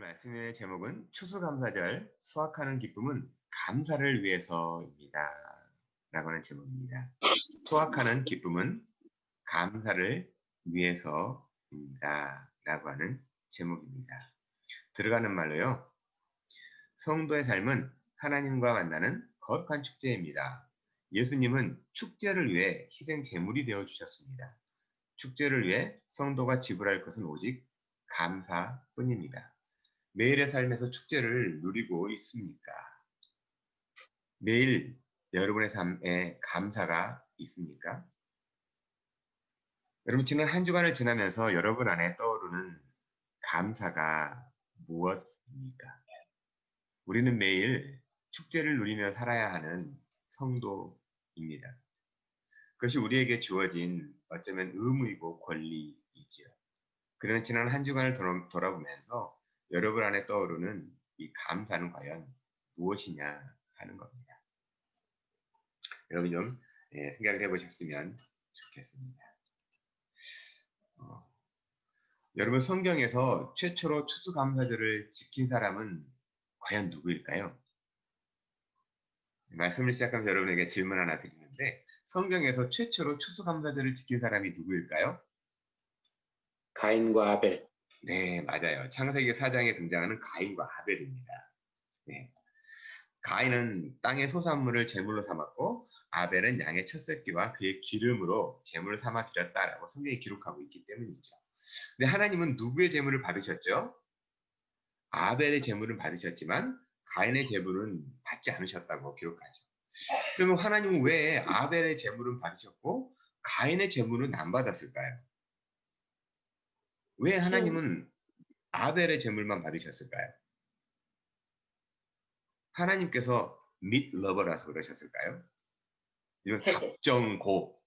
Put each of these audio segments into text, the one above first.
말씀의 제목은 추수감사절 수확하는 기쁨은 감사를 위해서입니다. 라고 하는 제목입니다. 수확하는 기쁨은 감사를 위해서입니다. 라고 하는 제목입니다. 들어가는 말로요. 성도의 삶은 하나님과 만나는 거룩한 축제입니다. 예수님은 축제를 위해 희생 제물이 되어 주셨습니다. 축제를 위해 성도가 지불할 것은 오직 감사뿐입니다. 매일의 삶에서 축제를 누리고 있습니까? 매일 여러분의 삶에 감사가 있습니까? 여러분 지난 한 주간을 지나면서 여러분 안에 떠오르는 감사가 무엇입니까? 우리는 매일 축제를 누리며 살아야 하는 성도입니다. 그것이 우리에게 주어진 어쩌면 의무이고 권리이지요. 그러나 지난 한 주간을 돌아보면서 여러분 안에 떠오르는 이 감사는 과연 무엇이냐 하는 겁니다. 여러분 좀 생각을 해보셨으면 좋겠습니다. 여러분 성경에서 최초로 추수감사절을 지킨 사람은 과연 누구일까요? 말씀을 시작하면서 여러분에게 질문 하나 드리는데 성경에서 최초로 추수감사절을 지킨 사람이 누구일까요? 가인과 아벨. 네, 맞아요. 창세기 4장에 등장하는 가인과 아벨입니다. 네. 가인은 땅의 소산물을 제물로 삼았고 아벨은 양의 첫 새끼와 그의 기름으로 제물을 삼아 드렸다라고 성경이 기록하고 있기 때문이죠. 근데 하나님은 누구의 제물을 받으셨죠? 아벨의 제물은 받으셨지만 가인의 제물은 받지 않으셨다고 기록하죠. 그러면 하나님은 왜 아벨의 제물은 받으셨고 가인의 제물은 안 받았을까요? 왜 하나님은 아벨의 제물만 받으셨을까요? 하나님께서 밋러버라서 그러셨을까요? 이런 답정고,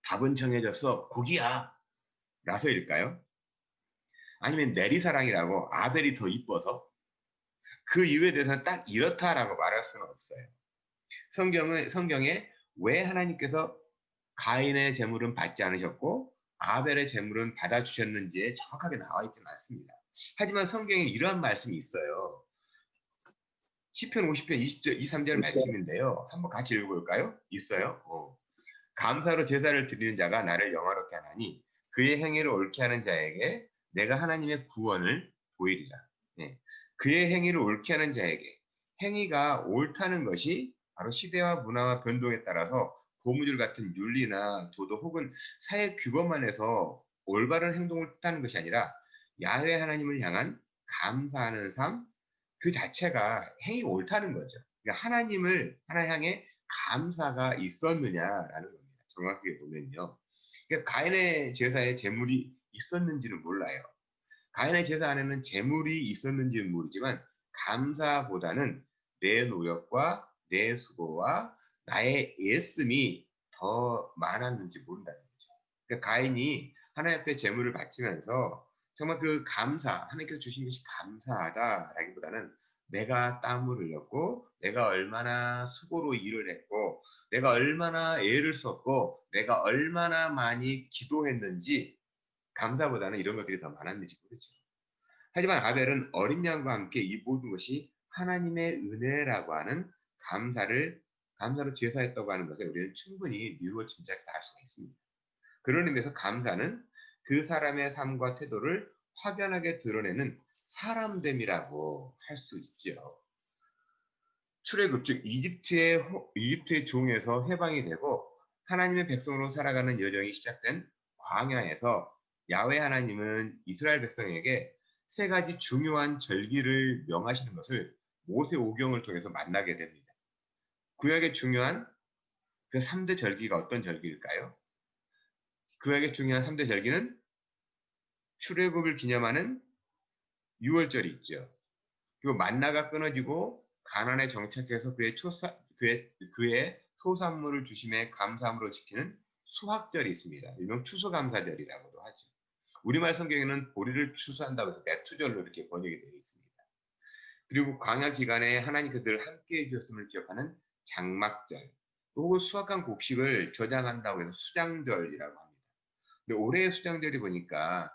답은 정해졌어, 고기야 라서일까요? 아니면 내리사랑이라고 아벨이 더 이뻐서 그 이유에 대해서는 딱 이렇다라고 말할 수는 없어요. 성경에 왜 하나님께서 가인의 제물은 받지 않으셨고 아벨의 제물은 받아주셨는지에 정확하게 나와 있지는 않습니다. 하지만 성경에 이러한 말씀이 있어요. 시편 50편 20절, 2, 3절 말씀인데요. 한번 같이 읽어볼까요? 있어요. 감사로 제사를 드리는 자가 나를 영화롭게 하나니 그의 행위를 옳게 하는 자에게 내가 하나님의 구원을 보이리라. 네. 그의 행위를 옳게 하는 자에게 행위가 옳다는 것이 바로 시대와 문화와 변동에 따라서 고무줄 같은 윤리나 도덕 혹은 사회 규범만 해서 올바른 행동을 뜻하는 것이 아니라 야훼 하나님을 향한 감사하는 삶 그 자체가 행위 옳다는 거죠. 그러니까 하나님 향해 감사가 있었느냐라는 겁니다. 정확하게 보면요. 그러니까 가인의 제사에 제물이 있었는지는 몰라요. 가인의 제사 안에는 제물이 있었는지는 모르지만 감사보다는 내 노력과 내 수고와 나의 애씀이 더 많았는지 모른다는 거죠. 그러니까 가인이 하나님 앞에 제물을 바치면서 정말 그 감사, 하나님께서 주신 것이 감사하다라기보다는 내가 땀을 흘렸고, 내가 얼마나 수고로 일을 했고, 내가 얼마나 애를 썼고, 내가 얼마나 많이 기도했는지 감사보다는 이런 것들이 더 많았는지 모르죠. 하지만 아벨은 어린 양과 함께 이 모든 것이 하나님의 은혜라고 하는 감사로 제사했다고 하는 것에 우리는 충분히 미루어 짐작해서 알 수가 있습니다. 그런 의미에서 감사는 그 사람의 삶과 태도를 확연하게 드러내는 사람됨이라고 할 수 있죠. 출애굽 즉 이집트의 종에서 해방이 되고 하나님의 백성으로 살아가는 여정이 시작된 광야에서 야훼 하나님은 이스라엘 백성에게 세 가지 중요한 절기를 명하시는 것을 모세 오경을 통해서 만나게 됩니다. 구약의 중요한 그 3대 절기가 어떤 절기일까요? 구약의 중요한 3대 절기는 출애굽을 기념하는 유월절이 있죠. 그리고 만나가 끊어지고 가난에 정착해서 그의 소산물을 주심에 감사함으로 지키는 수확절이 있습니다. 일명 추수감사절이라고도 하죠. 우리말 성경에는 보리를 추수한다고 해서 매추절로 이렇게 번역이 되어 있습니다. 그리고 광야 기간에 하나님께서 늘 함께해 주셨음을 기억하는 장막절, 혹은 수확한 곡식을 저장한다고 해서 수장절이라고 합니다. 근데 올해의 수장절이 보니까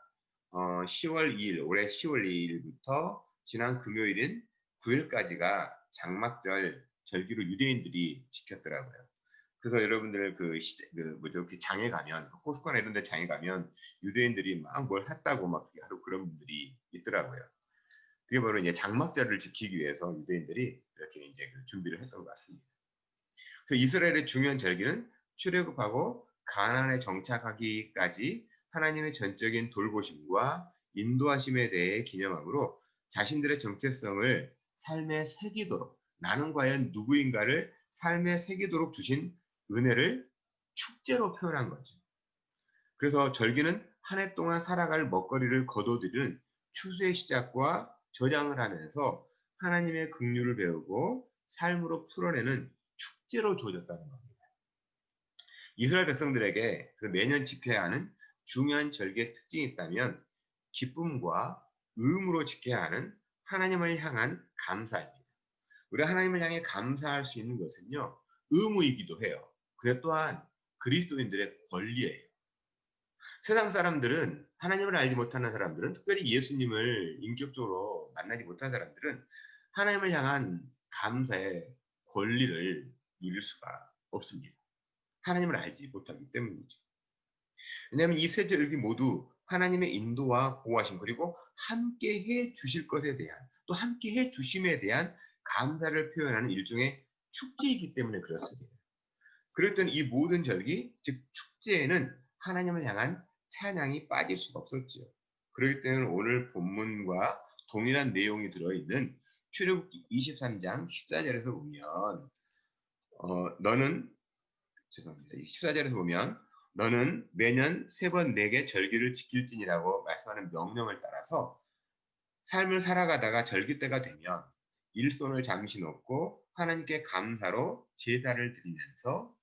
10월 2일, 올해 10월 2일부터 지난 금요일인 9일까지가 장막절 절기로 유대인들이 지켰더라고요. 그래서 여러분들 그 장에 가면 코스코나 이런 데 장에 가면 유대인들이 막 뭘 샀다고 막 하루 그런 분들이 있더라고요. 그게 바로 이제 장막절을 지키기 위해서 유대인들이 이렇게 이제 그 준비를 했던 것 같습니다. 그래서 이스라엘의 중요한 절기는 출애굽하고 가나안에 정착하기까지 하나님의 전적인 돌보심과 인도하심에 대해 기념함으로 자신들의 정체성을 삶에 새기도록 나는 과연 누구인가를 삶에 새기도록 주신 은혜를 축제로 표현한 거죠. 그래서 절기는 한 해 동안 살아갈 먹거리를 거둬들이는 추수의 시작과 저장을 하면서 하나님의 긍휼을 배우고 삶으로 풀어내는 축제로 주어졌다는 겁니다. 이스라엘 백성들에게 그 매년 지켜야 하는 중요한 절기의 특징이 있다면 기쁨과 의무로 지켜야 하는 하나님을 향한 감사입니다. 우리가 하나님을 향해 감사할 수 있는 것은요, 의무이기도 해요. 그게 또한 그리스도인들의 권리예요. 세상 사람들은 하나님을 알지 못하는 사람들은 특별히 예수님을 인격적으로 만나지 못한 사람들은 하나님을 향한 감사의 권리를 누릴 수가 없습니다. 하나님을 알지 못하기 때문이죠. 왜냐하면 이 세 절기 모두 하나님의 인도와 보호하심 그리고 함께 해 주실 것에 대한 또 함께 해 주심에 대한 감사를 표현하는 일종의 축제이기 때문에 그렇습니다. 그랬던 이 모든 절기, 즉 축제에는 하나님을 향한 찬양이 빠질 수가 없었죠. 그렇기 때문에 오늘 본문과 동일한 내용이 들어있는 출애굽기 23장 14절에서 보면 너는 죄송합니다. 14절에서 보면 너는 매년 3번 내게 절기를 지킬지니라고 말씀하는 명령을 따라서 삶을 살아가다가 절기 때가 되면 일손을 잠시 놓고 하나님께 감사로 제사를 드리면서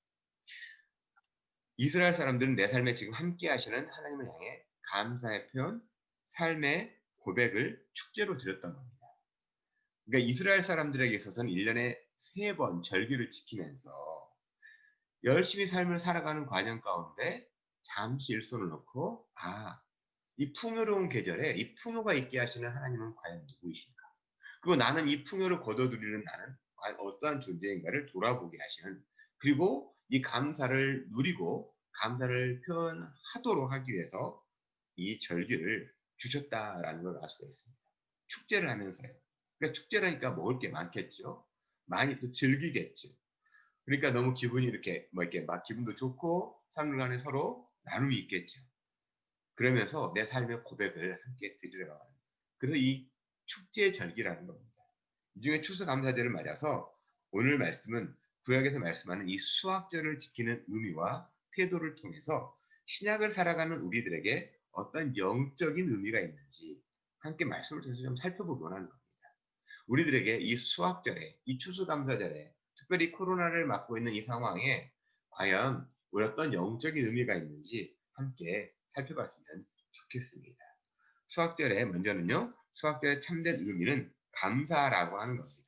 이스라엘 사람들은 내 삶에 지금 함께 하시는 하나님을 향해 감사의 표현, 삶의 고백을 축제로 드렸던 겁니다. 그러니까 이스라엘 사람들에게 있어서는 1년에 3번 절기를 지키면서 열심히 삶을 살아가는 과정 가운데 잠시 일손을 놓고 이 풍요로운 계절에 이 풍요가 있게 하시는 하나님은 과연 누구이신가? 그리고 나는 이 풍요를 거둬들이는 나는 과연 어떠한 존재인가를 돌아보게 하시는 그리고 이 감사를 누리고 감사를 표현하도록 하기 위해서 이 절기를 주셨다라는 걸 알 수가 있습니다. 축제를 하면서요. 그러니까 축제라니까 먹을 게 많겠죠. 많이 또 즐기겠죠. 그러니까 너무 기분이 이렇게 이렇게 막 기분도 좋고 삶을 간에 서로 나눔이 있겠죠. 그러면서 내 삶의 고백을 함께 드리러 가는. 그래서 이 축제의 절기라는 겁니다. 이 중에 추수감사절을 맞아서 오늘 말씀은 구약에서 말씀하는 이 수확절을 지키는 의미와 태도를 통해서 신약을 살아가는 우리들에게 어떤 영적인 의미가 있는지 함께 말씀을 통해서 좀 살펴보기 원하는 겁니다. 우리들에게 이 수확절에, 이 추수감사절에, 특별히 코로나를 맞고 있는 이 상황에 과연 우리 어떤 영적인 의미가 있는지 함께 살펴봤으면 좋겠습니다. 수학절에 먼저는요. 수학절의 참된 의미는 감사라고 하는 겁니다.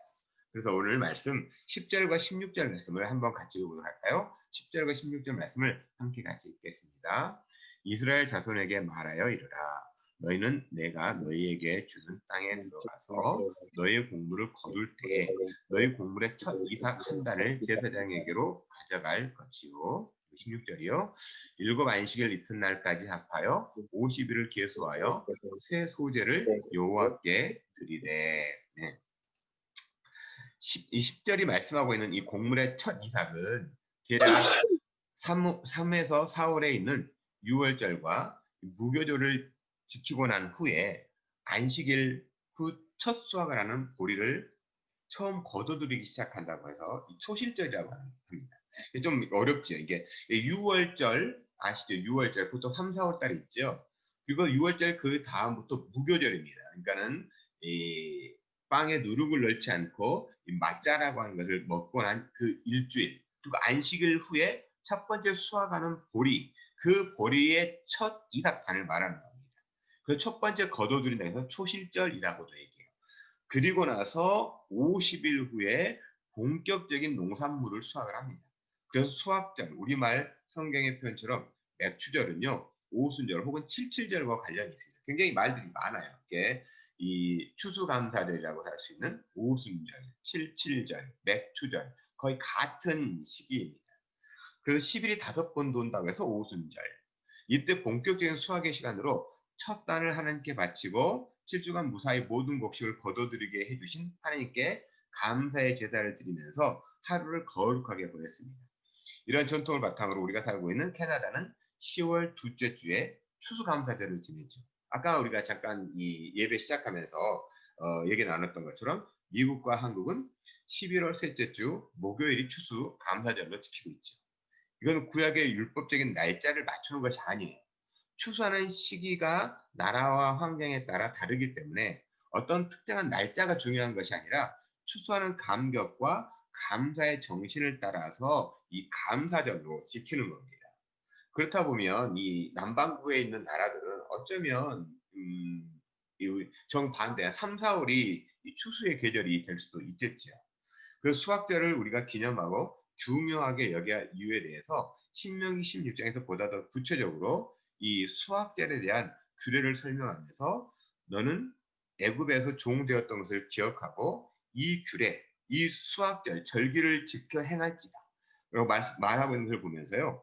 그래서 오늘 말씀 10절과 16절 말씀을 한번 같이 읽어보도록 할까요? 10절과 16절 말씀을 함께 같이 읽겠습니다. 이스라엘 자손에게 말하여 이르라. 너희는 내가 너희에게 주는 땅에 들어가서 너희의 곡물을 거둘 때에 너희 곡물의 첫 이삭 한 단을 제사장에게로 가져갈 것이요. 16절이요. 일곱 안식일 이튿날까지 합하여 50일을 계수하여 새 소재를 여호와께 드리되. 네. 10절이 말씀하고 있는 이 곡물의 첫 이삭은 대략 3에서 4월에 있는 6월절과 무교절을 지키고 난 후에 안식일 후 첫 수확을 하는 보리를 처음 거둬들이기 시작한다고 해서 이 초실절이라고 합니다. 좀 어렵죠. 이게 6월절 아시죠? 6월절 보통 3, 4월 달에 있죠. 그리고 6월절 그 다음부터 무교절입니다. 그러니까는 이 빵에 누룩을 넣지 않고 이 mat자라고 하는 것을 먹고 난 그 일주일 그리고 안식일 후에 첫 번째 수확하는 보리 그 보리의 첫 이삭단을 말하는 겁니다. 그 첫 번째 거둬들인다 해서 초실절이라고도 얘기해요. 그리고 나서 50일 후에 본격적인 농산물을 수확을 합니다. 그래서 수확절, 우리말 성경의 표현처럼 맥추절은요, 오순절 혹은 칠칠절과 관련이 있습니다. 굉장히 말들이 많아요. 이게 이 추수감사절이라고 할 수 있는 오순절, 칠칠절, 맥추절 거의 같은 시기입니다. 그래서 10일이 5번 돈다고 해서 오순절. 이때 본격적인 수학의 시간으로 첫 단을 하나님께 바치고 7주간 무사히 모든 곡식을 거둬들이게 해주신 하나님께 감사의 제사를 드리면서 하루를 거룩하게 보냈습니다. 이런 전통을 바탕으로 우리가 살고 있는 캐나다는 10월 둘째 주에 추수감사절을 지내죠. 아까 우리가 잠깐 이 예배 시작하면서 얘기 나눴던 것처럼 미국과 한국은 11월 셋째 주 목요일이 추수감사절로 지키고 있죠. 이건 구약의 율법적인 날짜를 맞추는 것이 아니에요. 추수하는 시기가 나라와 환경에 따라 다르기 때문에 어떤 특정한 날짜가 중요한 것이 아니라 추수하는 감격과 감사의 정신을 따라서 이 감사절로 지키는 겁니다. 그렇다 보면 이 남반구에 있는 나라들은 어쩌면 정반대 3, 4월이 이 추수의 계절이 될 수도 있겠죠. 그 수학절을 우리가 기념하고 중요하게 여길 이유에 대해서 신명기 16장에서 보다 더 구체적으로 이 수학절에 대한 규례를 설명하면서 너는 애굽에서 종되었던 것을 기억하고 이 규례, 이 수학절, 절기를 지켜 행할지다. 라고 말하고 있는 것을 보면서요.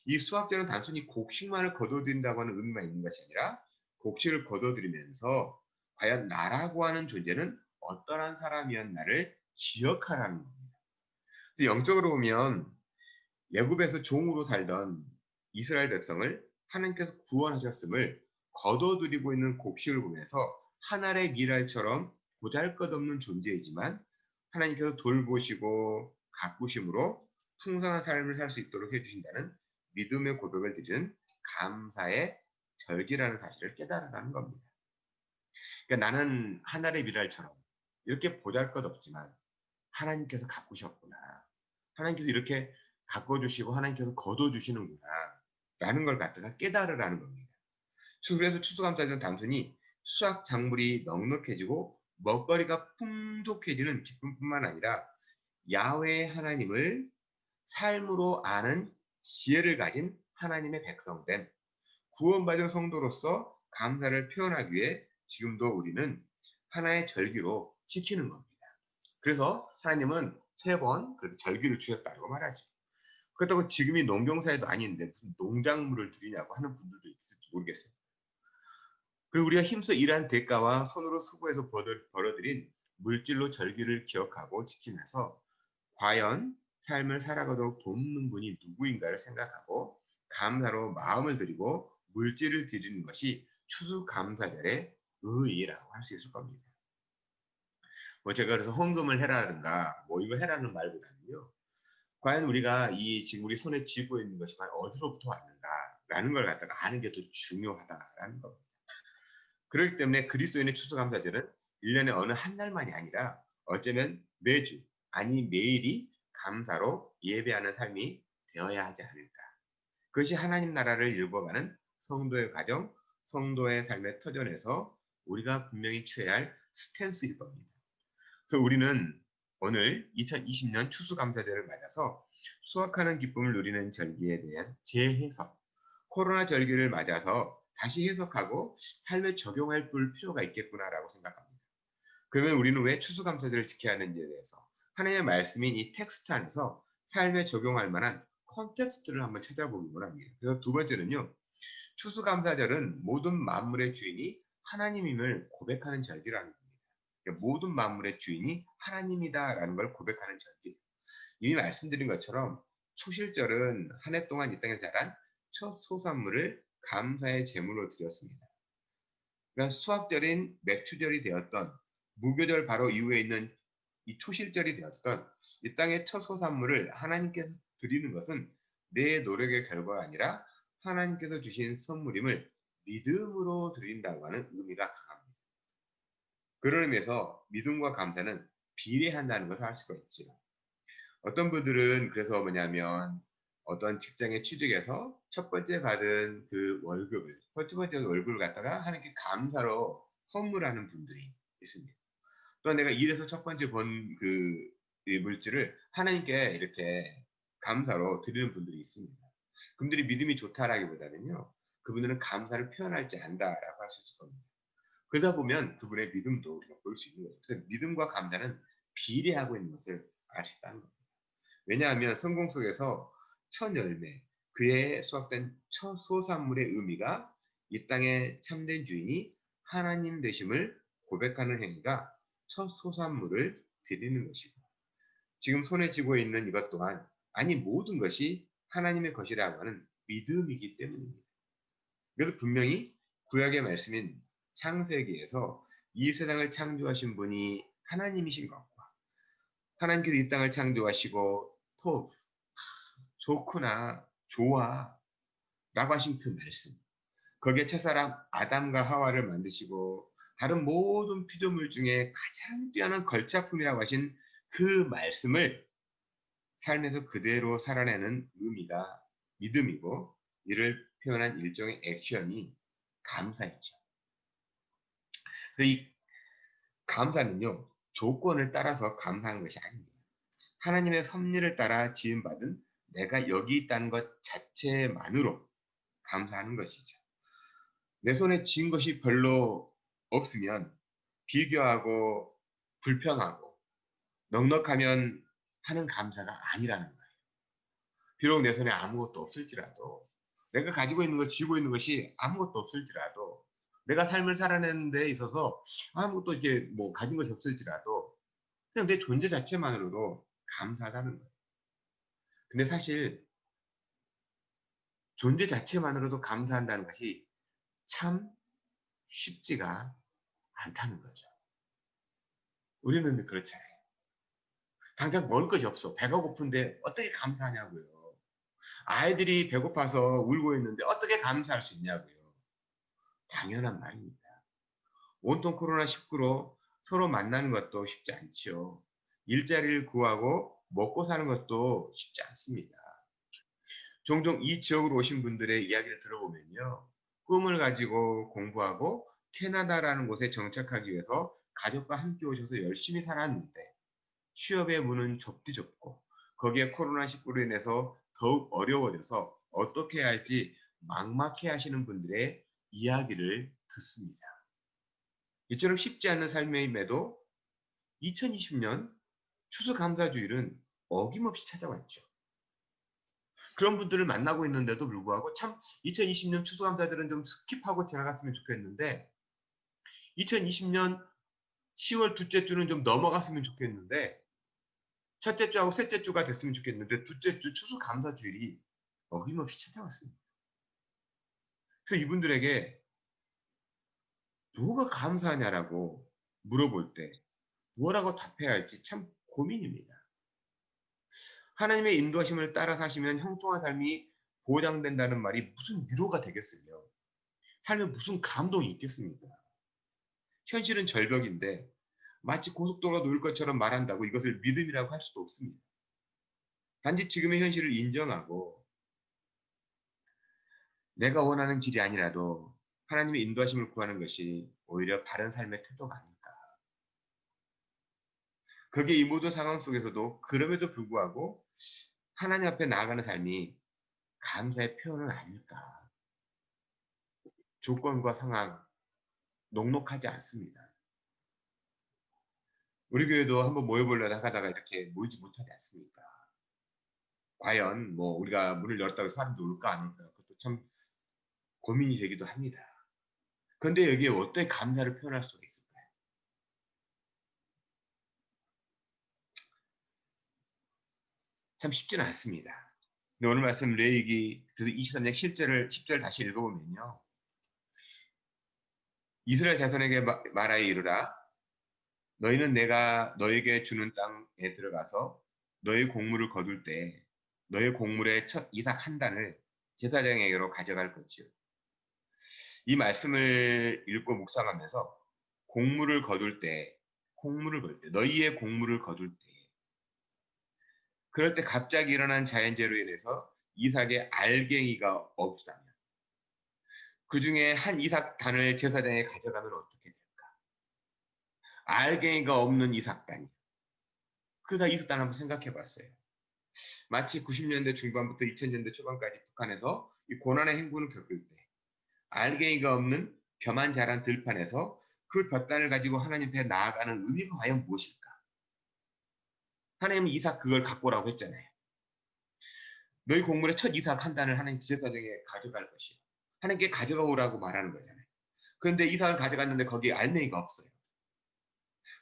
이 수학절은 단순히 곡식만을 거둬들인다고 하는 의미만 있는 것이 아니라 곡식을 거둬들이면서 과연 나라고 하는 존재는 어떠한 사람이었나를 기억하라는 겁니다. 그래서 영적으로 보면 애굽에서 종으로 살던 이스라엘 백성을 하나님께서 구원하셨음을 거둬들이고 있는 곡식을 보면서 하늘의 미랄처럼 보잘것없는 존재이지만 하나님께서 돌보시고 가꾸심으로 풍성한 삶을 살 수 있도록 해주신다는 믿음의 고백을 드리는 감사의 절기라는 사실을 깨달으라는 겁니다. 그러니까 나는 하늘의 미랄처럼 이렇게 보잘것없지만 하나님께서 가꾸셨구나. 하나님께서 이렇게 가꿔주시고 하나님께서 거둬주시는구나. 라는 걸 갖다가 깨달으라는 겁니다. 그래서 추수감사절은 단순히 수확 작물이 넉넉해지고 먹거리가 풍족해지는 기쁨뿐만 아니라 야훼 하나님을 삶으로 아는 지혜를 가진 하나님의 백성된 구원받은 성도로서 감사를 표현하기 위해 지금도 우리는 하나의 절기로 지키는 겁니다. 그래서 하나님은 3번 그렇게 절기를 주셨다고 말하죠. 그렇다고 지금이 농경사회도 아닌데 무슨 농작물을 드리냐고 하는 분들도 있을지 모르겠어요. 그리고 우리가 힘써 일한 대가와 손으로 수고해서 벌어들인 물질로 절기를 기억하고 지키면서 과연 삶을 살아가도록 돕는 분이 누구인가를 생각하고 감사로 마음을 드리고 물질을 드리는 것이 추수감사절의 의의라고 할 수 있을 겁니다. 뭐 제가 그래서 헌금을 해라든가 뭐 이거 해라는 말보다는요. 과연 우리가 이 지금 우리 손에 쥐고 있는 것이 과연 어디로부터 왔는가라는 걸 갖다가 아는 게 더 중요하다라는 겁니다. 그렇기 때문에 그리스도인의 추수감사절은 1년에 어느 한 날만이 아니라 어쩌면 매주 아니 매일이 감사로 예배하는 삶이 되어야 하지 않을까. 그것이 하나님 나라를 이루어가는 성도의 과정, 성도의 삶의 터전에서 우리가 분명히 취해야 할 스탠스일 겁니다. 그래서 우리는 오늘 2020년 추수감사절을 맞아서 수확하는 기쁨을 누리는 절기에 대한 재해석, 코로나 절기를 맞아서 다시 해석하고 삶에 적용할 필요가 있겠구나라고 생각합니다. 그러면 우리는 왜 추수감사절을 지켜야 하는지에 대해서 하나님의 말씀인 이 텍스트 안에서 삶에 적용할 만한 컨텍스트를 한번 찾아보기 원합니다. 그래서 두 번째는요. 추수감사절은 모든 만물의 주인이 하나님임을 고백하는 절기라는 겁니다. 그러니까 모든 만물의 주인이 하나님이다라는 걸 고백하는 절기. 이미 말씀드린 것처럼 초실절은 한 해 동안 이 땅에 자란 첫 소산물을 감사의 제물로 드렸습니다. 그러니까 수확절인 맥추절이 되었던 무교절 바로 이후에 있는 이 초실절이 되었던 이 땅의 첫 소산물을 하나님께서 드리는 것은 내 노력의 결과가 아니라 하나님께서 주신 선물임을 믿음으로 드린다고 하는 의미가 강합니다. 그런 의미에서 믿음과 감사는 비례한다는 것을 알 수가 있죠. 어떤 분들은 그래서 뭐냐면 어떤 직장에 취직해서 첫 번째 받은 그 월급을, 첫 번째 월급을 갖다가 하나님께 감사로 헌물하는 분들이 있습니다. 또 내가 일해서 첫 번째 번 그 물질을 하나님께 이렇게 감사로 드리는 분들이 있습니다. 그분들이 믿음이 좋다라기보다는요, 그분들은 감사를 표현할지 안다라고 할 수 있을 겁니다. 그러다 보면 그분의 믿음도 우리가 볼 수 있는 거죠. 그래서 믿음과 감사는 비례하고 있는 것을 알 수 있다는 겁니다. 왜냐하면 성경 속에서 첫 열매, 그의 수확된 첫 소산물의 의미가 이 땅의 참된 주인이 하나님 되심을 고백하는 행위가 첫 소산물을 드리는 것이고, 지금 손에 쥐고 있는 이것 또한 아니 모든 것이 하나님의 것이라고 하는 믿음이기 때문입니다. 그래서 분명히 구약의 말씀인 창세기에서 이 세상을 창조하신 분이 하나님이신 것과 하나님께서 이 땅을 창조하시고 또 좋구나 좋아 라고 하신 그 말씀, 거기에 첫사람 아담과 하와를 만드시고 다른 모든 피조물 중에 가장 뛰어난 걸작품이라고 하신 그 말씀을 삶에서 그대로 살아내는 의미가 믿음이고, 이를 표현한 일종의 액션이 감사이죠. 그래서 이 감사는요, 조건을 따라서 감사하는 것이 아닙니다. 하나님의 섭리를 따라 지음받은 내가 여기 있다는 것 자체만으로 감사하는 것이죠. 내 손에 쥔 것이 별로 없으면 비교하고 불평하고 넉넉하면 하는 감사가 아니라는 거예요. 비록 내 손에 아무것도 없을지라도, 내가 가지고 있는 것, 쥐고 있는 것이 아무것도 없을지라도, 내가 삶을 살아내는 데 있어서 아무것도 이게 뭐 가진 것이 없을지라도 그냥 내 존재 자체만으로도 감사하다는 거예요. 근데 사실 존재 자체만으로도 감사한다는 것이 참 쉽지가 않다는 거죠. 우리는 그렇잖아요. 당장 먹을 것이 없어. 배가 고픈데 어떻게 감사하냐고요. 아이들이 배고파서 울고 있는데 어떻게 감사할 수 있냐고요. 당연한 말입니다. 온통 코로나19로 서로 만나는 것도 쉽지 않지요. 일자리를 구하고 먹고 사는 것도 쉽지 않습니다. 종종 이 지역으로 오신 분들의 이야기를 들어보면요, 꿈을 가지고 공부하고 캐나다라는 곳에 정착하기 위해서 가족과 함께 오셔서 열심히 살았는데 취업의 문은 좁디 좁고 거기에 코로나19로 인해서 더욱 어려워져서 어떻게 해야 할지 막막해 하시는 분들의 이야기를 듣습니다. 이처럼 쉽지 않은 삶임에도 2020년 추수감사주일은 어김없이 찾아왔죠. 그런 분들을 만나고 있는데도 불구하고 참 2020년 추수감사들은 좀 스킵하고 지나갔으면 좋겠는데, 2020년 10월 둘째 주는 좀 넘어갔으면 좋겠는데, 첫째 주하고 셋째 주가 됐으면 좋겠는데 둘째 주 추수감사주일이 어김없이 찾아왔습니다. 그래서 이분들에게 뭐가 감사하냐라고 물어볼 때 뭐라고 답해야 할지 참 고민입니다. 하나님의 인도하심을 따라 사시면 형통한 삶이 보장된다는 말이 무슨 위로가 되겠으며 삶에 무슨 감동이 있겠습니까? 현실은 절벽인데 마치 고속도로가 놓일 것처럼 말한다고 이것을 믿음이라고 할 수도 없습니다. 단지 지금의 현실을 인정하고 내가 원하는 길이 아니라도 하나님의 인도하심을 구하는 것이 오히려 바른 삶의 태도가 아닐까. 그게 이 모든 상황 속에서도 그럼에도 불구하고 하나님 앞에 나아가는 삶이 감사의 표현은 아닐까. 조건과 상황 녹록하지 않습니다. 우리 교회도 한번 모여보려고 하다가 이렇게 모이지 못하지 않습니까? 과연 뭐 우리가 문을 열었다고 해서 사람들이 올까 안 올까, 그것도 참 고민이 되기도 합니다. 그런데 여기에 어떻게 감사를 표현할 수가 있을까요? 참 쉽지는 않습니다. 근데 오늘 말씀 레위기 그래서 23장 10절 다시 읽어보면요, 이스라엘 자손에게 말하여 이르라. 너희는 내가 너에게 주는 땅에 들어가서 너희 곡물을 거둘 때 너희 곡물의 첫 이삭 한 단을 제사장에게로 가져갈 것이요. 이 말씀을 읽고 묵상하면서 곡물을 거둘 때, 너희의 곡물을 거둘 때, 그럴 때 갑자기 일어난 자연재해로 인해서 이삭의 알갱이가 없다면 그 중에 한 이삭 단을 제사장에 가져가면 어떻게 될까? 알갱이가 없는 이삭 단이. 그다 이삭 단 한번 생각해 봤어요. 마치 90년대 중반부터 2000년대 초반까지 북한에서 이 고난의 행군을 겪을 때 알갱이가 없는 벼만 자란 들판에서 그 볕단을 가지고 하나님 앞에 나아가는 의미가 과연 무엇일까? 하나님은 이삭 그걸 갖고 오라고 했잖아요. 너희 곡물의 첫 이삭 한 단을 하나님 제사장에 가져갈 것이요. 하나님께 가져오라고 말하는 거잖아요. 그런데 이삭을 가져갔는데 거기에 알맹이가 없어요.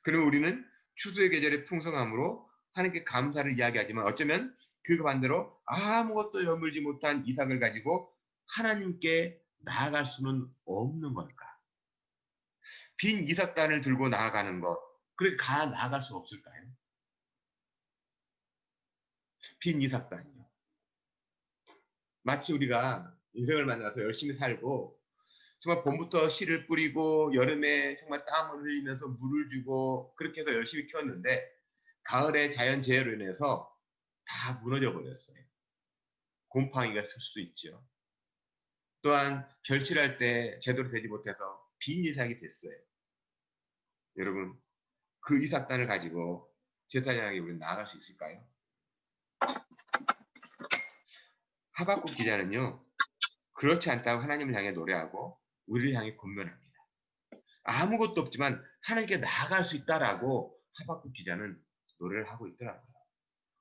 그러면 우리는 추수의 계절의 풍성함으로 하나님께 감사를 이야기하지만 어쩌면 그 반대로 아무것도 여물지 못한 이삭을 가지고 하나님께 나아갈 수는 없는 걸까? 빈 이삭단을 들고 나아가는 것, 그렇게 나아갈 수 없을까요? 빈 이삭단이요. 마치 우리가 인생을 만나서 열심히 살고 정말 봄부터 씨를 뿌리고 여름에 정말 땀을 흘리면서 물을 주고 그렇게 해서 열심히 키웠는데 가을에 자연 재해로 인해서 다 무너져 버렸어요. 곰팡이가 쓸 수 있죠. 또한 결실할 때 제대로 되지 못해서 빈 이삭이 됐어요. 여러분, 그 이삭단을 가지고 제사장에게 우리는 나아갈 수 있을까요? 하박국 기자는요, 그렇지 않다고 하나님을 향해 노래하고 우리를 향해 권면합니다. 아무것도 없지만 하나님께 나아갈 수 있다라고 하박국 기자는 노래를 하고 있더라고요.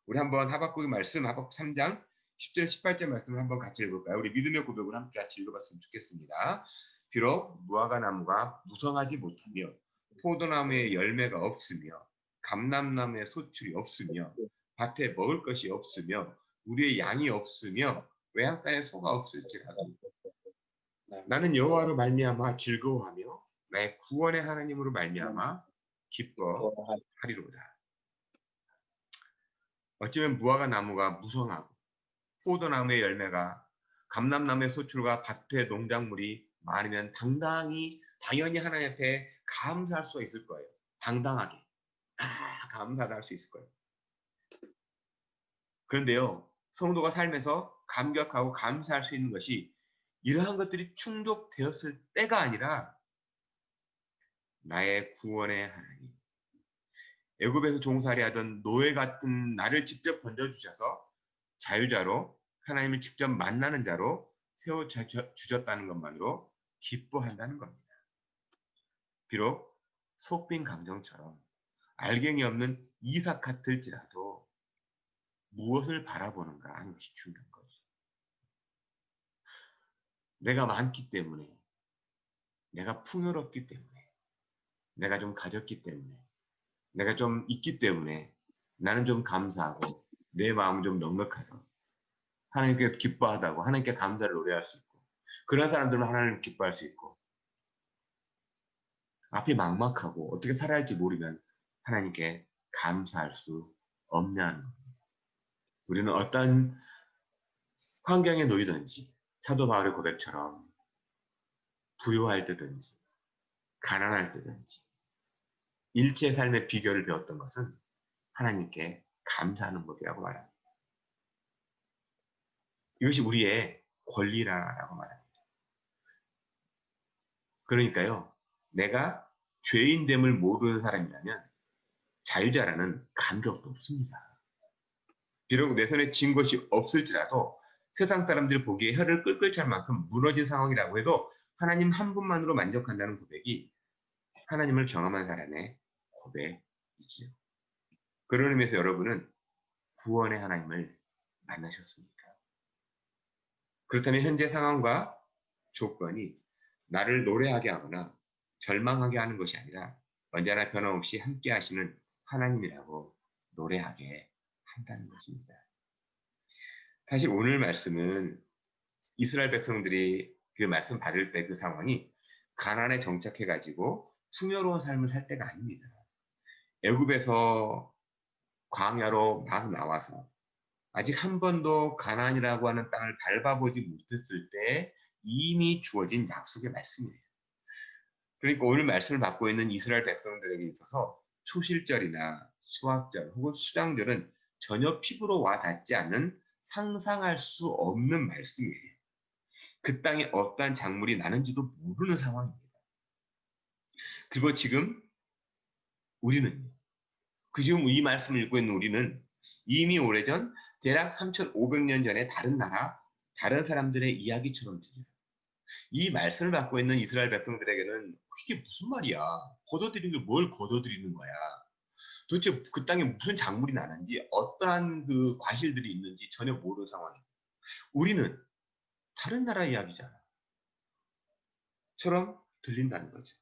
우리 한번 하박국의 말씀, 하박국 3장 10절, 18절 말씀을 한번 같이 읽을까요? 우리 믿음의 고백을 함께 같이 읽어봤으면 좋겠습니다. 비록 무화과 나무가 무성하지 못하며 포도나무에 열매가 없으며 감람나무에 소출이 없으며 밭에 먹을 것이 없으며 우리의 양이 없으며 외양간에 소가 없을지라도 나는 여호와로 말미암아 즐거워하며 나의 구원의 하나님으로 말미암아 기뻐하리로다. 어쩌면 무화과 나무가 무성하고 포도나무의 열매가 감람나무의 소출과 밭의 농작물이 많으면 당연히 하나님 앞에 감사할 수 있을 거예요. 당당하게 감사를 할 수 있을 거예요. 그런데요, 성도가 살면서 감격하고 감사할 수 있는 것이 이러한 것들이 충족되었을 때가 아니라 나의 구원의 하나님, 애굽에서 종살이 하던 노예 같은 나를 직접 건져주셔서 자유자로 하나님을 직접 만나는 자로 세워주셨다는 것만으로 기뻐한다는 겁니다. 비록 속빈 감정처럼 알갱이 없는 이삭 같을지라도 무엇을 바라보는가 하는 것이 중요한 거죠. 내가 많기 때문에, 내가 풍요롭기 때문에, 내가 좀 가졌기 때문에, 내가 좀 있기 때문에 나는 좀 감사하고 내 마음은 좀 넉넉해서 하나님께 기뻐하다고 하나님께 감사를 노래할 수 있고 그런 사람들은 하나님을 기뻐할 수 있고 앞이 막막하고 어떻게 살아야 할지 모르면 하나님께 감사할 수 없냐는 겁니다. 우리는 어떤 환경에 놓이든지 사도 바울의 고백처럼 부유할 때든지 가난할 때든지 일체 삶의 비결을 배웠던 것은 하나님께 감사하는 법이라고 말합니다. 이것이 우리의 권리라고 말합니다. 그러니까요, 내가 죄인됨을 모르는 사람이라면 자유자라는 감격도 없습니다. 비록 내 손에 쥔 것이 없을지라도 세상 사람들이 보기에 혀를 끌끌 찰 만큼 무너진 상황이라고 해도 하나님 한 분만으로 만족한다는 고백이 하나님을 경험한 사람의 고백이지요. 그런 의미에서 여러분은 구원의 하나님을 만나셨습니까? 그렇다면 현재 상황과 조건이 나를 노래하게 하거나 절망하게 하는 것이 아니라 언제나 변함없이 함께 하시는 하나님이라고 노래하게 한다는 것입니다. 사실 오늘 말씀은 이스라엘 백성들이 그 말씀 받을 때 그 상황이 가나안에 정착해가지고 풍요로운 삶을 살 때가 아닙니다. 애굽에서 광야로 막 나와서 아직 한 번도 가나안이라고 하는 땅을 밟아보지 못했을 때 이미 주어진 약속의 말씀이에요. 그러니까 오늘 말씀을 받고 있는 이스라엘 백성들에게 있어서 초실절이나 수확절 혹은 수장절은 전혀 피부로 와 닿지 않는 상상할 수 없는 말씀이에요. 그 땅에 어떠한 작물이 나는지도 모르는 상황입니다. 그리고 지금 우리는 지금 이 말씀을 읽고 있는 우리는 이미 오래전 대략 3,500년 전에 다른 나라, 다른 사람들의 이야기처럼 들려요. 이 말씀을 받고 있는 이스라엘 백성들에게는 이게 무슨 말이야? 거둬들이는 게 뭘 거둬들이는 거야? 도대체 그 땅에 무슨 작물이 나는지 어떠한 그 과실들이 있는지 전혀 모르는 상황이에요. 우리는 다른 나라 이야기잖아. 처럼 들린다는 거죠.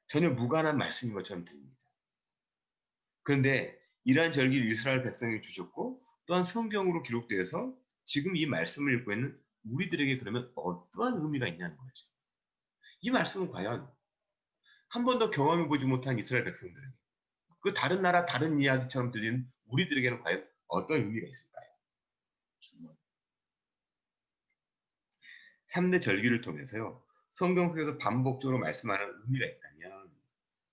전혀 무관한 말씀인 것처럼 들립니다. 그런데 이러한 절기를 이스라엘 백성이 주셨고 또한 성경으로 기록되어서 지금 이 말씀을 읽고 있는 우리들에게 그러면 어떠한 의미가 있냐는 거죠. 이 말씀은 과연 한 번도 경험해 보지 못한 이스라엘 백성들에게 그 다른 나라 다른 이야기처럼 들리는 우리들에게는 과연 어떤 의미가 있을까요? 3대 절기를 통해서요. 성경 속에서 반복적으로 말씀하는 의미가 있다면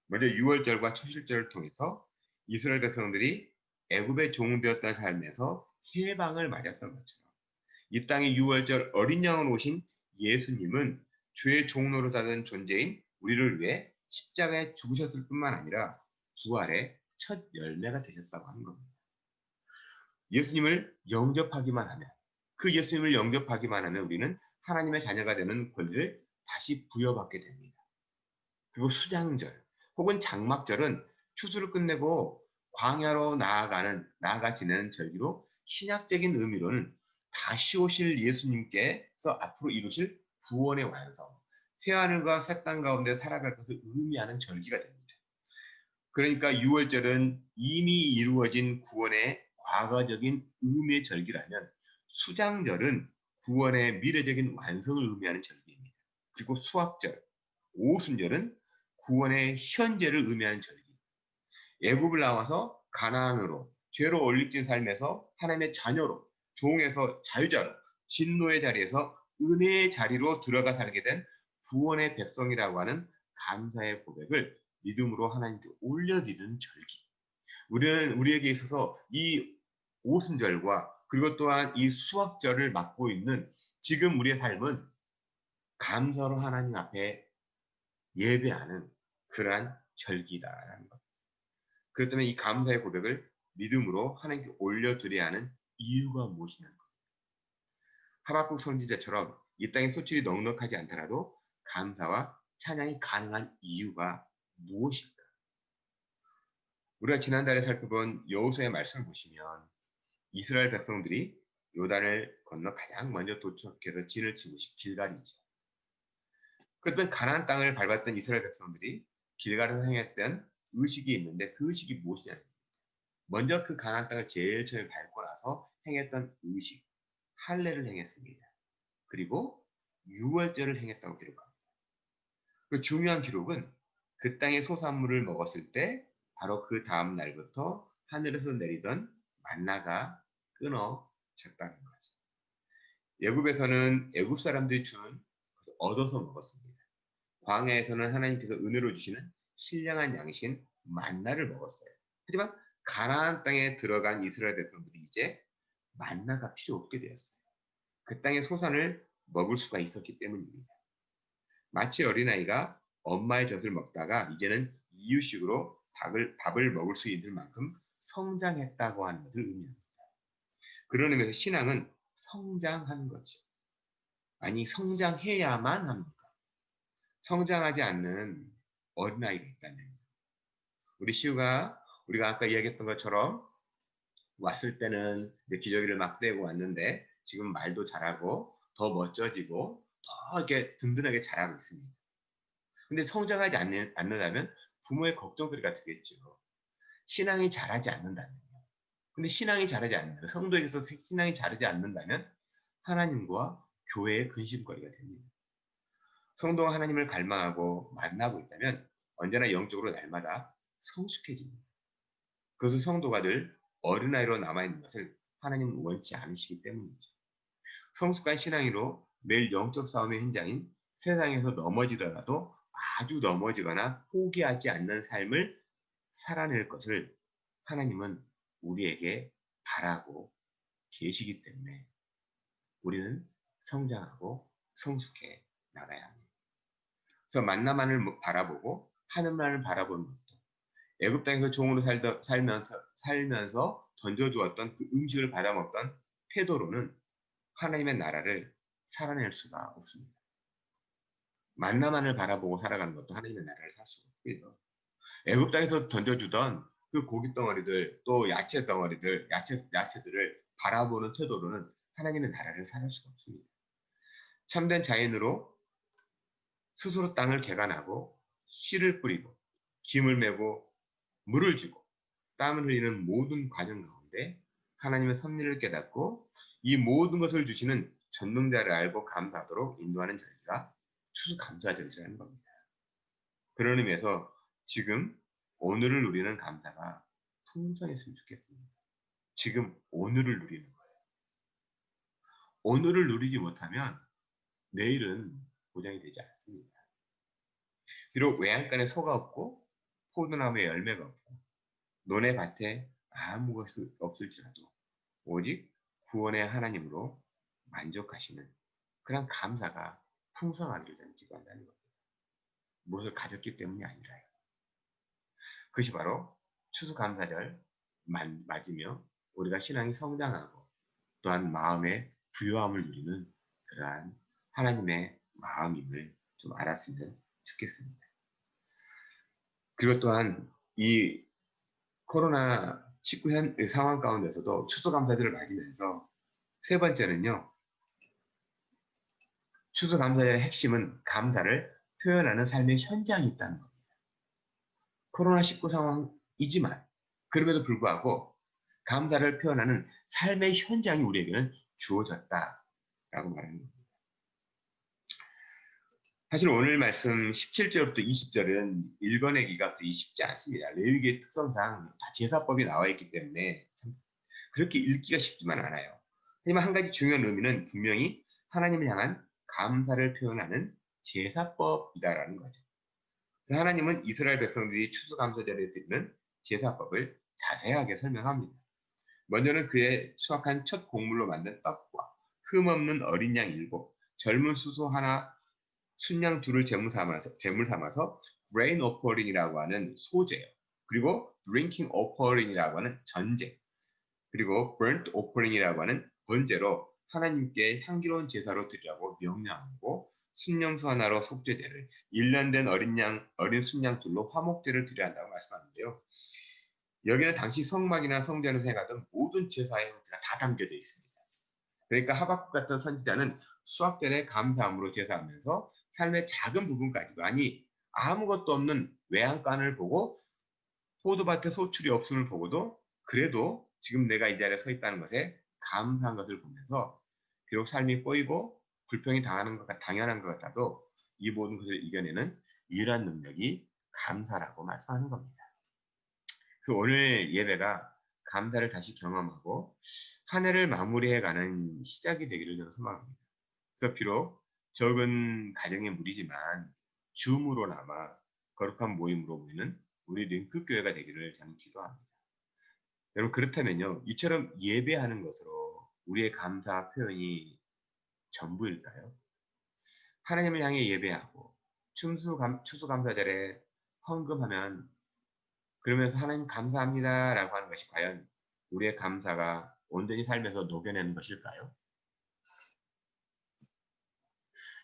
먼저 6월절과 초실절을 통해서 이스라엘 백성들이 애굽의 종되었던 삶에서 해방을 맞았던 것처럼 이 땅에 6월절 어린 양으로 오신 예수님은 죄의 종로로 사는 존재인 우리를 위해 십자가에 죽으셨을 뿐만 아니라 부활의 첫 열매가 되셨다고 하는 겁니다. 예수님을 영접하기만 하면 그 예수님을 영접하기만 하면 우리는 하나님의 자녀가 되는 권리를 다시 부여받게 됩니다. 그리고 수장절 혹은 장막절은 추수를 끝내고 광야로 나아가 지내는 절기로 신약적인 의미로는 다시 오실 예수님께서 앞으로 이루실 구원의 완성, 새하늘과 새 땅 가운데 살아갈 것을 의미하는 절기가 됩니다. 그러니까 6월절은 이미 이루어진 구원의 과거적인 의미의 절기라면 수장절은 구원의 미래적인 완성을 의미하는 절기입니다. 그리고 수학절, 오순절은 구원의 현재를 의미하는 절기. 애굽을 나와서 가나안으로 죄로 올리킨 삶에서 하나님의 자녀로 종에서 자유자로 진노의 자리에서 은혜의 자리로 들어가 살게 된 구원의 백성이라고 하는 감사의 고백을 믿음으로 하나님께 올려드리는 절기. 우리는 우리에게 있어서 이 오순절과 그리고 또한 이 수학절을 맡고 있는 지금 우리의 삶은 감사로 하나님 앞에 예배하는 그러한 절기다라는 것. 그렇기 때문에 이 감사의 고백을 믿음으로 하나님께 올려드려야 하는 이유가 무엇이냐는 것. 하박국 선지자처럼 이 땅에 소출이 넉넉하지 않더라도 감사와 찬양이 가능한 이유가 무엇일까? 우리가 지난달에 살펴본 여호수아의 말씀을 보시면 이스라엘 백성들이 요단을 건너 가장 먼저 도착해서 진을 친 곳이 길갈이죠. 그때 가나안 땅을 밟았던 이스라엘 백성들이 길갈에서 행했던 의식이 있는데 그 의식이 무엇이냐? 먼저 그 가나안 땅을 제일 처음에 밟고 나서 행했던 의식, 할례를 행했습니다. 그리고 유월절을 행했다고 기록합니다. 그 중요한 기록은 그 땅의 소산물을 먹었을 때 바로 그 다음 날부터 하늘에서 내리던 만나가 끊어졌다는 거죠. 애굽에서는 애굽 사람들이 준 것을 얻어서 먹었습니다. 광야에서는 하나님께서 은혜로 주시는 신령한 양신 만나를 먹었어요. 하지만 가나안 땅에 들어간 이스라엘 백성들이 이제 만나가 필요 없게 되었어요. 그 땅의 소산을 먹을 수가 있었기 때문입니다. 마치 어린아이가 엄마의 젖을 먹다가 이제는 이유식으로 밥을 먹을 수 있을 만큼 성장했다고 하는 것을 의미합니다. 그런 의미에서 신앙은 성장하는 거죠. 아니, 성장해야만 합니까? 성장하지 않는 어린아이가 있다면 우리가 아까 이야기했던 것처럼 왔을 때는 이제 기저귀를 막 떼고 왔는데 지금 말도 잘하고 더 멋져지고 더 이렇게 든든하게 자라고 있습니다. 근데 성장하지 않는다면 부모의 걱정거리가 되겠죠. 신앙이 자라지 않는다면요. 근데 신앙이 자라지 않는다. 성도에게서 신앙이 자라지 않는다면 하나님과 교회의 근심거리가 됩니다. 성도가 하나님을 갈망하고 만나고 있다면 언제나 영적으로 날마다 성숙해집니다. 그것은 성도가 늘 어린아이로 남아있는 것을 하나님은 원치 않으시기 때문이죠. 성숙한 신앙으로 매일 영적 싸움의 현장인 세상에서 넘어지더라도 아주 넘어지거나 포기하지 않는 삶을 살아낼 것을 하나님은 우리에게 바라고 계시기 때문에 우리는 성장하고 성숙해 나가야 합니다. 그래서 만나만을 바라보고 하늘만을 바라보는 것도 애굽 땅에서 종으로 살면서 던져주었던 그 음식을 받아먹던 태도로는 하나님의 나라를 살아낼 수가 없습니다. 만나만을 바라보고 살아가는 것도 하나님의 나라를 살 수가 없고요. 애굽 땅에서 던져주던 그 고기 덩어리들, 또 야채 덩어리들, 야채들을 바라보는 태도로는 하나님의 나라를 살할 수가 없습니다. 참된 자연으로 스스로 땅을 개간하고 씨를 뿌리고 김을 메고 물을 주고 땀을 흘리는 모든 과정 가운데 하나님의 섭리를 깨닫고 이 모든 것을 주시는 전능자를 알고 감사하도록 인도하는 절기가 추수감사절이라는 겁니다. 그런 의미에서 지금 오늘을 누리는 감사가 풍성했으면 좋겠습니다. 지금 오늘을 누리는 거예요. 오늘을 누리지 못하면 내일은 보장이 되지 않습니다. 비록 외양간에 소가 없고 포도나무에 열매가 없고 논의 밭에 아무것이 없을지라도 오직 구원의 하나님으로 만족하시는 그런 감사가 풍성하기를 저는 기도한다는 겁니다. 무엇을 가졌기 때문이 아니라요. 그것이 바로 추수감사절 맞으며 우리가 신앙이 성장하고 또한 마음의 부요함을 누리는 그러한 하나님의 마음임을 좀 알았으면 좋겠습니다. 그리고 또한 이 코로나19 현 상황 가운데서도 추수감사절을 맞으면서 세 번째는요. 추수감사절의 핵심은 감사를 표현하는 삶의 현장이 있다는 겁니다. 코로나19 상황이지만 그럼에도 불구하고 감사를 표현하는 삶의 현장이 우리에게는 주어졌다라고 말하는 겁니다. 사실 오늘 말씀 17절부터 20절은 읽어내기가 그리 쉽지 않습니다. 레위기의 특성상 다 제사법이 나와 있기 때문에 참 그렇게 읽기가 쉽지만 않아요. 하지만 한 가지 중요한 의미는 분명히 하나님을 향한 감사를 표현하는 제사법이다라는 거죠. 하나님은 이스라엘 백성들이 추수감사절에 드리는 제사법을 자세하게 설명합니다. 먼저는 그의 수확한 첫 곡물로 만든 떡과 흠없는 어린 양 7, 젊은 수소 하나, 순양 2를 제물 삼아서 grain offering이라고 하는 소제요. 그리고 drinking offering이라고 하는 전제, 그리고 burnt offering이라고 하는 번제로 하나님께 향기로운 제사로 드리라고 명령하고 순념소 하나로 속죄제를 1년 된 어린 순양 둘로 화목제를 드려야 한다고 말씀하는데요. 여기는 당시 성막이나 성전에서 행하던 모든 제사의 형태가 다 담겨져 있습니다. 그러니까 하박국 같은 선지자는 수확 전에 감사함으로 제사하면서 삶의 작은 부분까지도 아니 아무것도 없는 외양간을 보고 포도밭에 소출이 없음을 보고도 그래도 지금 내가 이 자리에 서 있다는 것에 감사한 것을 보면서 비록 삶이 꼬이고 불평이 당연한 것 같아도 이 모든 것을 이겨내는 유일한 능력이 감사라고 말씀하는 겁니다. 그 오늘 예배가 감사를 다시 경험하고 한 해를 마무리해가는 시작이 되기를 저는 소망합니다. 그래서 비록 적은 가정의 무리지만 줌으로나마 거룩한 모임으로 모이는 우리 링크교회가 되기를 저는 기도합니다. 여러분 그렇다면요. 이처럼 예배하는 것으로 우리의 감사 표현이 전부일까요? 하나님을 향해 예배하고 추수감사절에 헌금하면 그러면서 하나님 감사합니다라고 하는 것이 과연 우리의 감사가 온전히 삶에서 녹여내는 것일까요?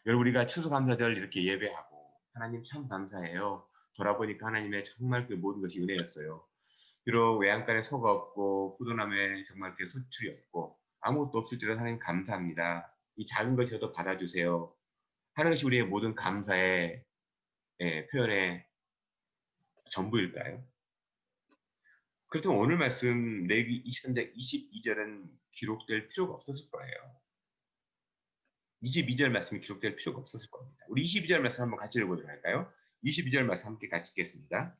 여러분 우리가 추수감사절 이렇게 예배하고 하나님 참 감사해요. 돌아보니까 하나님의 정말 그 모든 것이 은혜였어요. 비록 외양간에 소가 없고 포도나무에 정말 그 소출이 없고 아무것도 없을지라도 하나님 감사합니다. 이 작은 것이라도 받아주세요. 하는 것이 우리의 모든 감사의 표현의 전부일까요? 그렇다면 오늘 말씀 레위기 23장 22절은 기록될 필요가 없었을 거예요. 22절 말씀이 기록될 필요가 없었을 겁니다. 우리 22절 말씀 한번 같이 읽어보도록 할까요? 22절 말씀 함께 같이 읽겠습니다.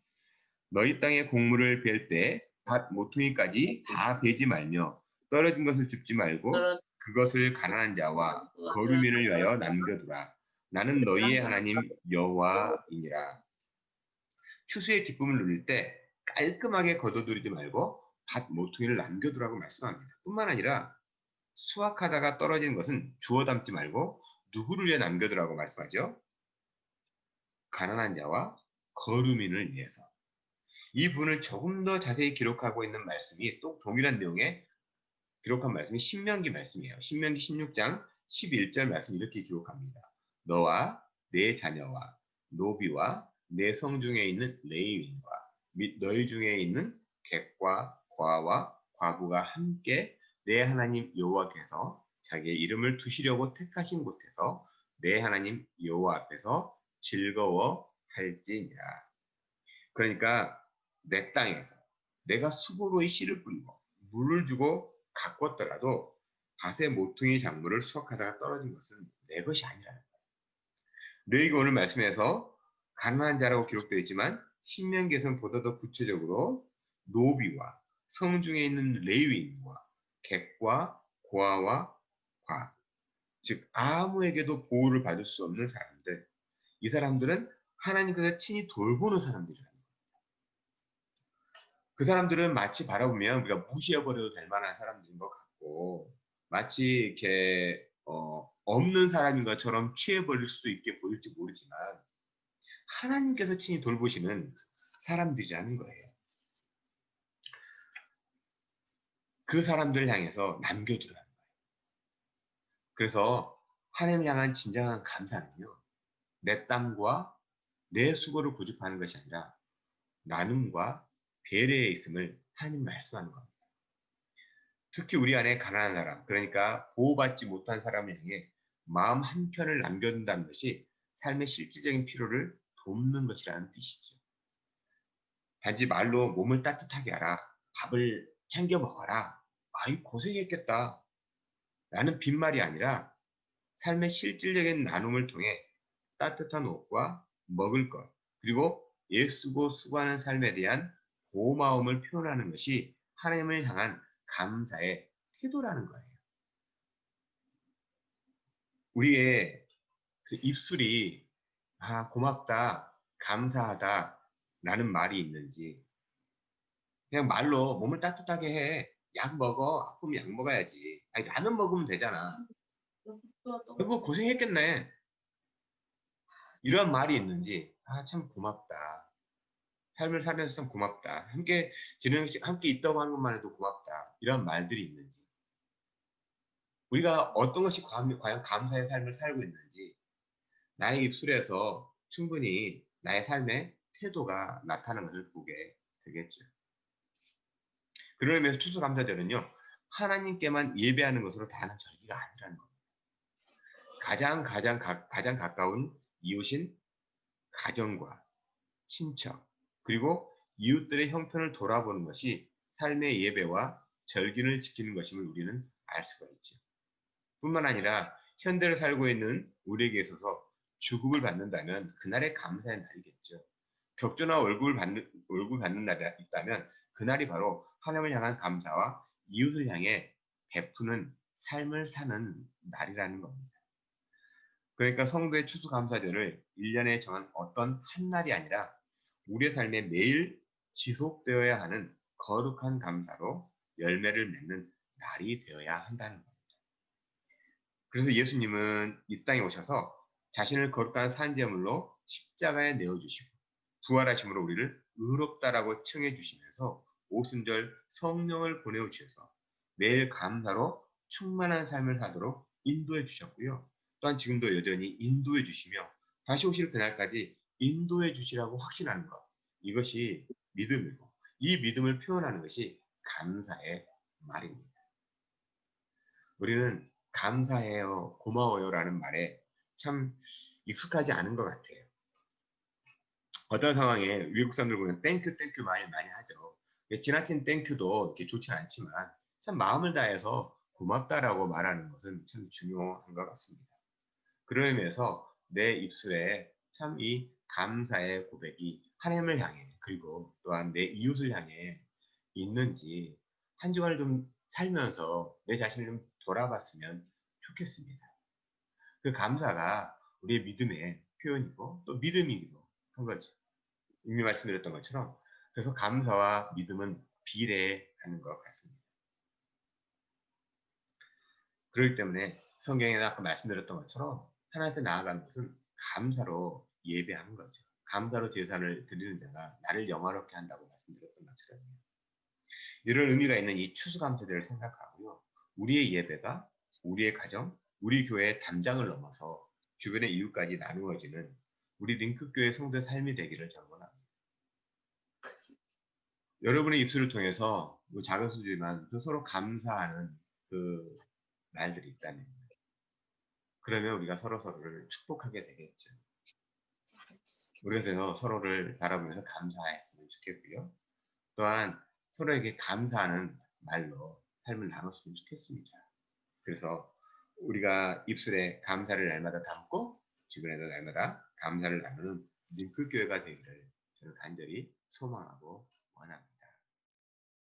너희 땅의 곡물을 벨 때 밭 모퉁이까지 다 베지 말며 떨어진 것을 줍지 말고 그것을 가난한 자와 거류민을 위하여 남겨두라. 나는 너희의 하나님 여호와이니라. 추수의 기쁨을 누릴 때 깔끔하게 걷어들이지 말고 밭 모퉁이를 남겨두라고 말씀합니다. 뿐만 아니라 수확하다가 떨어지는 것은 주워 담지 말고 누구를 위해 남겨두라고 말씀하죠? 가난한 자와 거류민을 위해서. 이 부분을 조금 더 자세히 기록하고 있는 말씀이 또 동일한 내용의 기록한 말씀이 신명기 말씀이에요. 신명기 16장 11절 말씀 이렇게 기록합니다. 너와 내 자녀와 노비와 내 성 중에 있는 레위인과 및 너희 중에 있는 객과 과와 과부가 함께 내 하나님 여호와께서 자기의 이름을 두시려고 택하신 곳에서 내 하나님 여호와 앞에서 즐거워할지니라. 그러니까 내 땅에서 내가 수고로이 씨를 뿌리고 물을 주고 가꿨더라도 밭의 모퉁이 작물을 수확하다가 떨어진 것은 내 것이 아니라는 거예요. 레위기 오늘 말씀에서 가난한 자라고 기록되어 있지만 신명기에서는 보다 더 구체적으로 노비와 성 중에 있는 레위인과 객과 고아와 과, 즉 아무에게도 보호를 받을 수 없는 사람들, 이 사람들은 하나님께서 친히 돌보는 사람들이라는 거예요. 그 사람들은 마치 바라보면 우리가 무시해버려도 될 만한 사람들인 것 같고 마치 이렇게 없는 사람인 것처럼 취해버릴 수 있게 보일지 모르지만 하나님께서 친히 돌보시는 사람들이라는 거예요. 그 사람들을 향해서 남겨주라는 거예요. 그래서 하나님을 향한 진정한 감사는요. 내 땀과 내 수고를 고집하는 것이 아니라 나눔과 배려에 있음을 하나님 말씀하는 겁니다. 특히 우리 안에 가난한 사람, 그러니까 보호받지 못한 사람을 향해 마음 한켠을 남겨둔다는 것이 삶의 실질적인 필요를 돕는 것이라는 뜻이죠. 단지 말로 몸을 따뜻하게 하라, 밥을 챙겨 먹어라, 아이 고생했겠다 라는 빈말이 아니라 삶의 실질적인 나눔을 통해 따뜻한 옷과 먹을 것, 그리고 애쓰고 수고하는 삶에 대한 고마움을 표현하는 것이 하나님을 향한 감사의 태도라는 거예요. 우리의 그 입술이 고맙다, 감사하다 라는 말이 있는지 그냥 말로 몸을 따뜻하게 해. 약 먹어. 아프면 약 먹어야지. 아니, 라면 먹으면 되잖아. 뭐 고생했겠네. 이런 말이 있는지 참 고맙다. 삶을 살면서 참 고맙다. 함께 지내는 함께 있다고 하는 것만 해도 고맙다. 이런 말들이 있는지 우리가 어떤 것이 과연 감사의 삶을 살고 있는지 나의 입술에서 충분히 나의 삶의 태도가 나타나는 것을 보게 되겠죠. 그런 의미에서 추수감사절은요. 하나님께만 예배하는 것으로 다하는 절기가 아니라는 겁니다. 가장 가까운 이웃인 가정과 친척 그리고 이웃들의 형편을 돌아보는 것이 삶의 예배와 절기를 지키는 것임을 우리는 알 수가 있죠. 뿐만 아니라 현대를 살고 있는 우리에게 있어서 주급을 받는다면 그날의 감사의 날이겠죠. 격조나 월급을 받는 날이 있다면 그날이 바로 하나님을 향한 감사와 이웃을 향해 베푸는 삶을 사는 날이라는 겁니다. 그러니까 성도의 추수감사절을 1년에 정한 어떤 한 날이 아니라 우리의 삶에 매일 지속되어야 하는 거룩한 감사로 열매를 맺는 날이 되어야 한다는 겁니다. 그래서 예수님은 이 땅에 오셔서 자신을 거룩한 산제물로 십자가에 내어주시고 부활하심으로 우리를 의롭다라고 칭해 주시면서 오순절 성령을 보내주셔서 매일 감사로 충만한 삶을 사도록 인도해 주셨고요. 또한 지금도 여전히 인도해 주시며 다시 오실 그날까지 인도해 주시라고 확신하는 것. 이것이 믿음이고 이 믿음을 표현하는 것이 감사의 말입니다. 우리는 감사해요, 고마워요라는 말에 참 익숙하지 않은 것 같아요. 어떤 상황에 외국 사람들 보면 땡큐 많이 하죠. 지나친 땡큐도 이렇게 좋진 않지만 참 마음을 다해서 고맙다라고 말하는 것은 참 중요한 것 같습니다. 그런 의미에서 내 입술에 참 이 감사의 고백이 하나님을 향해 그리고 또한 내 이웃을 향해 있는지 한 주간을 좀 살면서 내 자신을 좀 돌아봤으면 좋겠습니다. 그 감사가 우리의 믿음의 표현이고 또 믿음이기도 한 거죠. 이미 말씀드렸던 것처럼 그래서 감사와 믿음은 비례하는 것 같습니다. 그렇기 때문에 성경에 아까 말씀드렸던 것처럼 하나님 앞에 나아가는 것은 감사로 예배하는 거죠. 감사로 제사를 드리는 자가 나를 영화롭게 한다고 말씀드렸던 것처럼 이런 의미가 있는 이 추수감사절을 생각하고요. 우리의 예배가 우리의 가정, 우리 교회의 담장을 넘어서 주변의 이웃까지 나누어지는 우리 링크교회 성도의 삶이 되기를 전원합니다. 여러분의 입술을 통해서 작은 수지만 서로 감사하는 그 말들이 있다는 거예요. 그러면 우리가 서로를 축복하게 되겠죠. 우리가 그래서 서로를 바라보면서 감사했으면 좋겠고요. 또한 서로에게 감사하는 말로 삶을 나눴으면 좋겠습니다. 그래서 우리가 입술에 감사를 날마다 담고 주변에도 날마다 감사를 나누는 링크교회가 되기를 저는 간절히 소망하고 원합니다.